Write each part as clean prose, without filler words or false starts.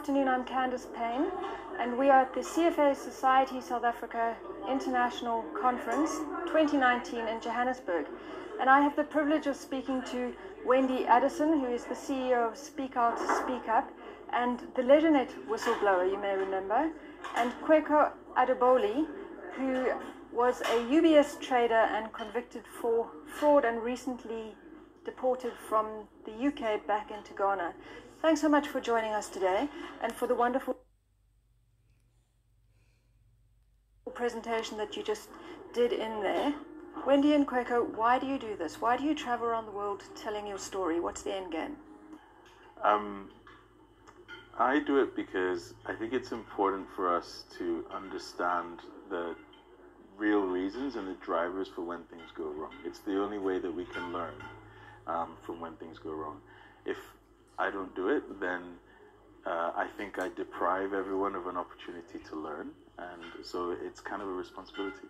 afternoon, I'm Candice Payne, and we are at the CFA Society South Africa International Conference 2019 in Johannesburg. And I have the privilege of speaking to Wendy Addison, who is the CEO of Speak Out, Speak Up, and the Legendnet Whistleblower, you may remember, and Kweku Adoboli, who was a UBS trader and convicted for fraud and recently deported from the UK back into Ghana. Thanks so much for joining us today and for the wonderful presentation that you just did in there. Wendy and Kweku, why do you do this? Why do you travel around the world telling your story? What's the end game? I do it because I think it's important for us to understand the real reasons and the drivers for when things go wrong. It's the only way that we can learn from when things go wrong. If I don't do it, then I think I deprive everyone of an opportunity to learn, and so it's kind of a responsibility.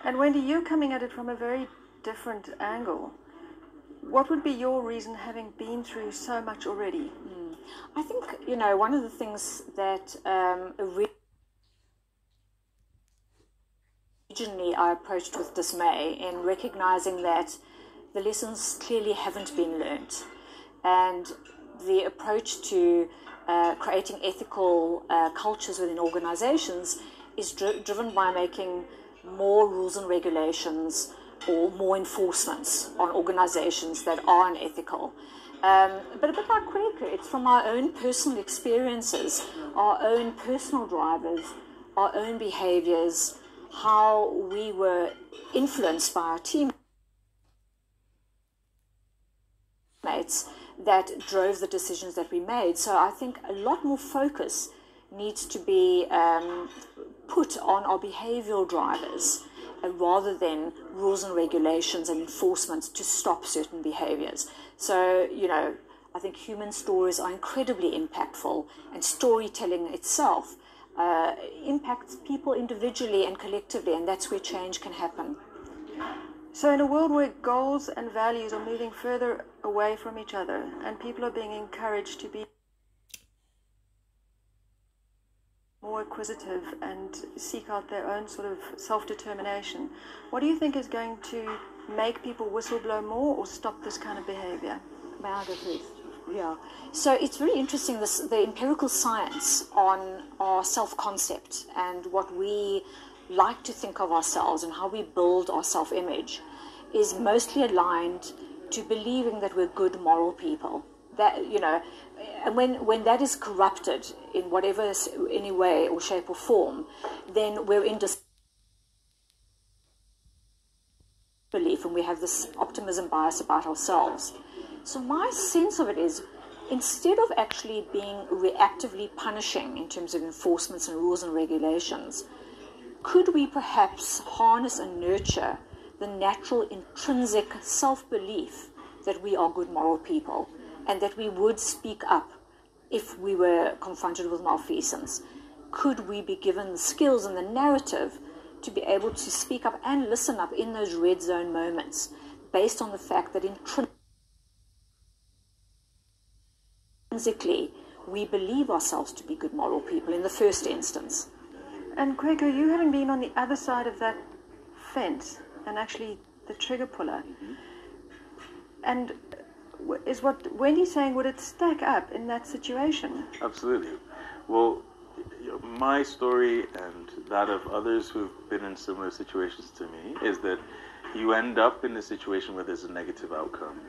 And Wendy, you're coming at it from a very different angle. What would be your reason, having been through so much already? I think, you know, one of the things that originally I approached with dismay in recognizing that the lessons clearly haven't been learnt, and the approach to creating ethical cultures within organizations is driven by making more rules and regulations or more enforcements on organizations that are unethical. But a bit like Kweku, it's from our own personal experiences, our own personal drivers, our own behaviors, how we were influenced by our teammates that drove the decisions that we made. So I think a lot more focus needs to be put on our behavioral drivers rather than rules and regulations and enforcement to stop certain behaviors. So, you know, I think human stories are incredibly impactful, and storytelling itself impacts people individually and collectively, and that's where change can happen. So in a world where goals and values are moving further away from each other and people are being encouraged to be more acquisitive and seek out their own sort of self-determination, what do you think is going to make people whistleblow more or stop this kind of behavior? May I go first? Yeah. So it's very interesting, the empirical science on our self-concept and what we like to think of ourselves and how we build our self-image is mostly aligned to believing that we're good moral people. That, you know, and when that is corrupted in whatever, any way or shape or form, then we're in disbelief and we have this optimism bias about ourselves. So my sense of it is, instead of actually being reactively punishing in terms of enforcements and rules and regulations, could we perhaps harness and nurture the natural intrinsic self-belief that we are good moral people and that we would speak up if we were confronted with malfeasance? Could we be given the skills and the narrative to be able to speak up and listen up in those red zone moments based on the fact that intrinsically we believe ourselves to be good moral people in the first instance? And Kweku, you having been on the other side of that fence and actually the trigger puller, and is what Wendy's saying, would it stack up in that situation? Absolutely. Well, my story and that of others who've been in similar situations to me is that you end up in a situation where there's a negative outcome,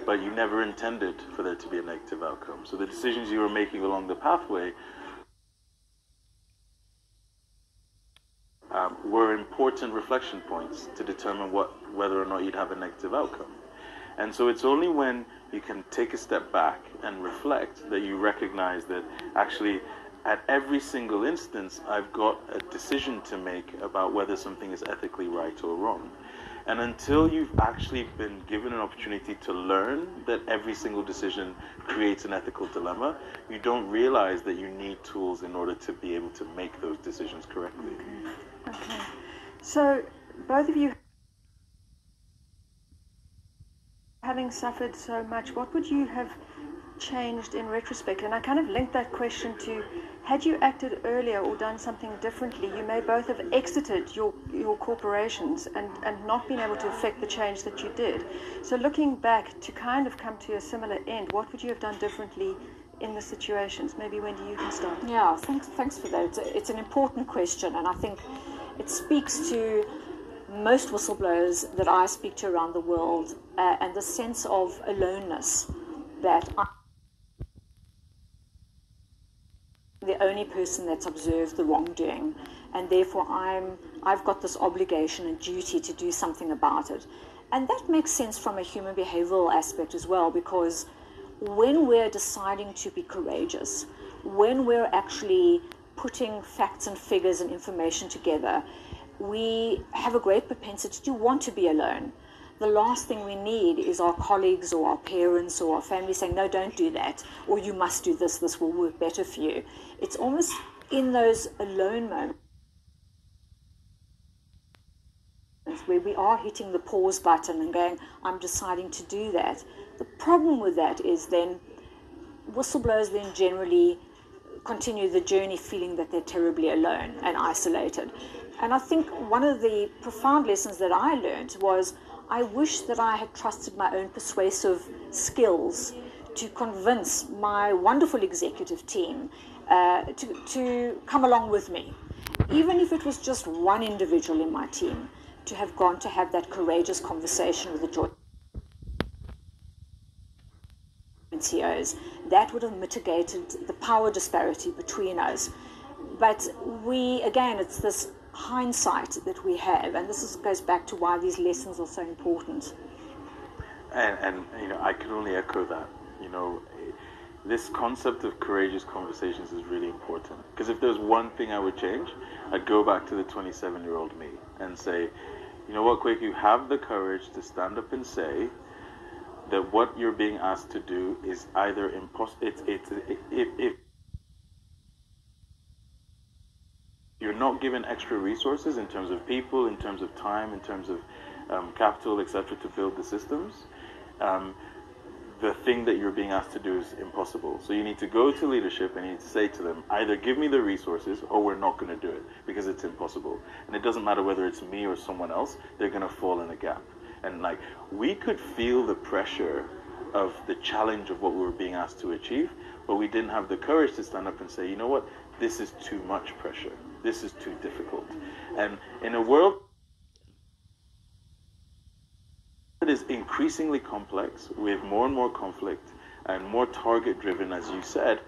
but you never intended for there to be a negative outcome. So the decisions you were making along the pathway were important reflection points to determine whether or not you'd have a negative outcome. And so it's only when you can take a step back and reflect that you recognize that actually at every single instance I've got a decision to make about whether something is ethically right or wrong. And until you've actually been given an opportunity to learn that every single decision creates an ethical dilemma, you don't realize that you need tools in order to be able to make those decisions correctly. Okay. So both of you, having suffered so much, what would you have changed in retrospect? And I kind of linked that question to, had you acted earlier or done something differently, you may both have exited your corporations and not been able to affect the change that you did. So looking back to kind of come to a similar end, what would you have done differently in the situations? Maybe Wendy, you can start. Yeah, thanks for that. It's an important question, and I think it speaks to most whistleblowers that I speak to around the world, and the sense of aloneness, that I'm the only person that's observed the wrongdoing, and therefore I've got this obligation and duty to do something about it. And that makes sense from a human behavioral aspect as well, because when we're deciding to be courageous, when we're actually putting facts and figures and information together, we have a great propensity to want to be alone. The last thing we need is our colleagues or our parents or our family saying, no, don't do that, or you must do this, this will work better for you. It's almost in those alone moments where we are hitting the pause button and going, I'm deciding to do that. The problem with that is then whistleblowers then generally continue the journey feeling that they're terribly alone and isolated. And I think one of the profound lessons that I learned was, I wish that I had trusted my own persuasive skills to convince my wonderful executive team to come along with me. Even if it was just one individual in my team, to have gone to have that courageous conversation with the joint CEOs, that would have mitigated the power disparity between us. But again, it's this hindsight that we have, and this goes back to why these lessons are so important. And I can only echo that. This concept of courageous conversations is really important, because if there's one thing I would change, I'd go back to the 27-year-old me and say, you know what, Kweku, have the courage to stand up and say that what you're being asked to do is either impossible. If you're not given extra resources in terms of people, in terms of time, in terms of capital, etc., to build the systems, the thing that you're being asked to do is impossible. So you need to go to leadership and you need to say to them, either give me the resources or we're not going to do it because it's impossible. And it doesn't matter whether it's me or someone else, they're going to fall in a gap. And we could feel the pressure of the challenge of what we were being asked to achieve, but we didn't have the courage to stand up and say, you know what, this is too much pressure. This is too difficult. And in a world that is increasingly complex, with more and more conflict and more target-driven, as you said,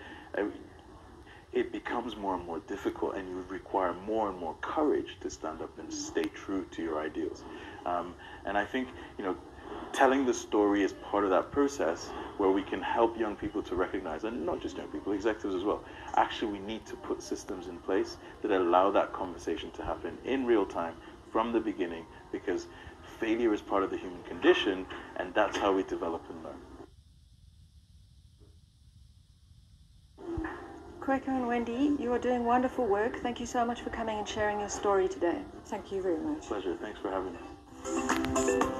it becomes more and more difficult, and you require more and more courage to stand up and stay true to your ideals. And I think, telling the story is part of that process where we can help young people to recognize, and not just young people, executives as well, actually we need to put systems in place that allow that conversation to happen in real time from the beginning, because failure is part of the human condition, and that's how we develop and learn. Kweku and Wendy, you are doing wonderful work. Thank you so much for coming and sharing your story today. Thank you very much. Pleasure. Thanks for having us.